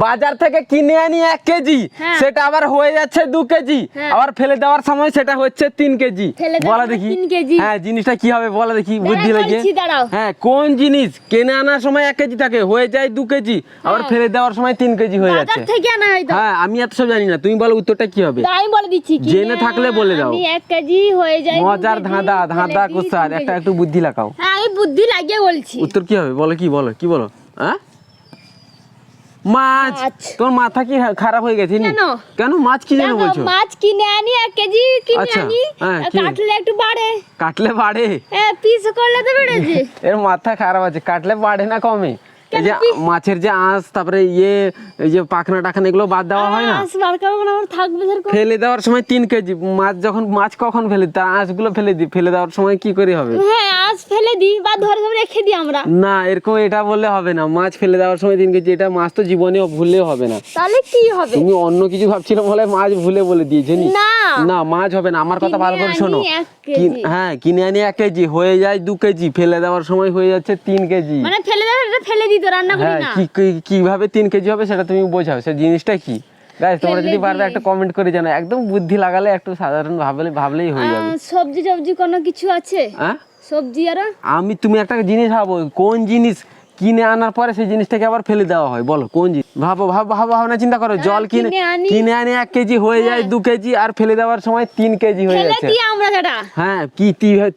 বাজার থেকে কিনে আনি 1 কেজি, সেটা আবার হয়ে যাচ্ছে 2 কেজি, আবার ফেলে দেওয়ার সময় সেটা হচ্ছে 3 কেজি। বলা দেখি হ্যাঁ জিনিসটা কি হবে, বলা দেখি বুদ্ধি লাগিয়ে। হ্যাঁ কোন জিনিস কিনে আনার সময় 1 কেজি থাকে, হয়ে যায় 2 কেজি, আবার ফেলে দেওয়ার সময় 3 কেজি হয়ে যাচ্ছে? হ্যাঁ আমি এত সব জানি না, তুমি বলো উত্তরটা কি হবে। আমি বলে দিচ্ছি, জেনে থাকলে বলে দাও। 1 কেজি হয়ে যায়। মজার ধাঁধা কুসার একটা একটু বুদ্ধি লাগাও। হ্যাঁ আমি বুদ্ধি লাগিয়ে বলছি। উত্তর কি হবে বলো, কি বলো? হ্যাঁ মাছ। তোর মাথা কি খারাপ হয়ে গেছে? কেন মাছ কি জানো বলছো? মাছ কিনে আনি 1 কেজি কিনে আনি, কাটলে একটু বাড়ে। কাটলে বাড়ে? হ্যাঁ পিস করলে তো বেড়েছে। এর মাথা খারাপ আছে, কাটলে বাড়ে না কমে? এই যে মাছের যে আঁশ, তারপরে এই যে পাখনা টাখনা এগুলো বাদ দেওয়া হয় না, ফেলে দেওয়ার সময় 3 কেজি। মাছ কখন ফেলে দিই, তার আঁশগুলো ফেলে দেওয়ার সময় কি করে হবে? হ্যাঁ আঁশ ফেলে দিই বা ধরে রেখে দিই আমরা। না এরকম এটা বললে হবে না, মাছ ফেলে দেওয়ার সময় 3 কেজি, এটা মাছ তো জীবনেও ভুললেও হবে না। তাহলে কি হবে? তুমি অন্য কিছু ভাবছিলে বলে মাছ ভুলে বলে দিয়েছে। না মাছ হবে না, আমার কথা ভালো করে শোনো। হ্যাঁ কিনে আনি 1 কেজি, হয়ে যায় 2 কেজি, ফেলে দেওয়ার সময় হয়ে যাচ্ছে 3 কেজি। মানে ফেলে দিই তো রান্না করি না। কিভাবে 3 কেজি হবে সেটা তুমি বোঝাও, সেই জিনিসটা কি? গাইস তোমরা যদি পারবে একটা কমেন্ট করে জানাও, একদম বুদ্ধি লাগালে একটু সাধারণ ভাবলেই হয়ে যাবে। সবজি কোনো কিছু আছে? হ্যাঁ সবজি আর তুমি একটা জিনিস ভাবো, কোন জিনিস কিনে আনার পরে সেই জিনিসটাকে আবার ফেলে দেওয়া হয়, বলো কোন জিনিস? ভাবনা চিন্তা করো। জল কিনে আনি 1 কেজি, হয়ে যায় 2 কেজি, আর ফেলে দেওয়ার সময় 3 কেজি হয়ে যাচ্ছে। হ্যাঁ কি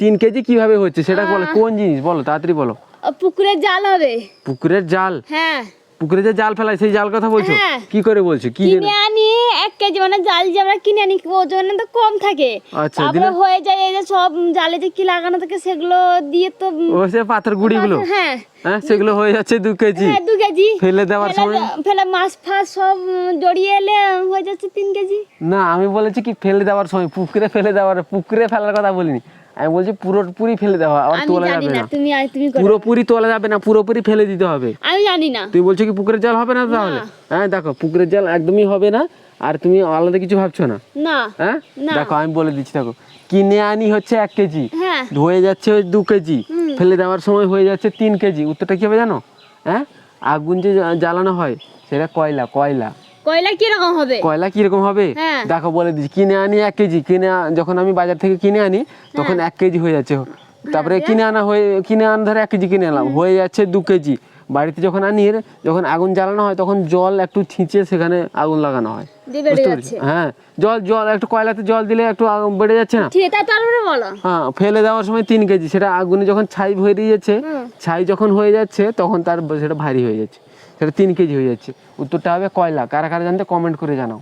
3 কেজি কিভাবে হচ্ছে সেটা বলো, কোন জিনিস বলো, তাড়াতাড়ি বলো। পুকুরের জাল হবে। পুকুরের জাল? হ্যাঁ পুকুরে যে জাল ফেলায় সেই জাল কথা বলছো? কি করে বলছো? কিনে আনি 1 কেজি, মানে জাল যে আমরা কিনে আনি ওজন তো কম থাকে, তারপরে হয়ে যায় এই যে সব জালে যে কি লাগানো থাকে সেগুলো দিয়ে তো ওই পাথর গুড়িগুলো, হ্যাঁ সেগুলো হয়ে যাচ্ছে 2 কেজি। হ্যাঁ 2 কেজি ফেলে দেওয়ার সময় মাছ ফাছ সব জড়িয়ে এলে হয়ে যাচ্ছে 3 কেজি। না আমি বলেছি কি ফেলে দেওয়ার সময়, পুকুরে ফেলার কথা বলিনি, আমি বলছি পুরোপুরি ফেলে দেওয়া, আর তোলা যাবে না। পুরোপুরি তোলা যাবে না, পুরোপুরি ফেলে দিতে হবে। আমি জানি না। তুই বলছো কি পুকুরের জাল হবে না তাহলে? হ্যাঁ দেখো পুকুরের জাল একদমই হবে না, আর তুমি আলাদা কিছু ভাবছো না। হ্যাঁ দেখো আমি বলে দিচ্ছি, দেখো কিনে আনি হচ্ছে 1 কেজি, হয়ে যাচ্ছে 2 কেজি, ফেলে দেওয়ার সময় হয়ে যাচ্ছে 3 কেজি। উত্তরটা কি হবে জানো? হ্যাঁ আগুন যে জ্বালানো হয় সেটা কয়লা কিরকম হবে? দেখো বলে দিচ্ছি, কিনে আনি 1 কেজি, যখন আমি বাজার থেকে কিনে আনি তখন 1 কেজি হয়ে যাচ্ছে, তারপরে কিনে আনা ধরে 1 কেজি কিনে আনলাম, হয়ে যাচ্ছে 2 কেজি। বাড়িতে যখন আগুন জ্বালানো হয় তখন জল একটু ছিঁচে সেখানে আগুন লাগানো হয়। হ্যাঁ জল একটু কয়লাতে জল দিলে একটু আগুন বেড়ে যাচ্ছে না? হ্যাঁ ফেলে দেওয়ার সময় 3 কেজি, সেটা আগুনে যখন ছাই হয়ে যাচ্ছে, ছাই যখন হয়ে যাচ্ছে তখন সেটা ভারী হয়ে যাচ্ছে, সেটা 3 কেজি হয়ে যাচ্ছে। উত্তরটা হবে কয়লা। কারা জানতে কমেন্ট করে জানাও।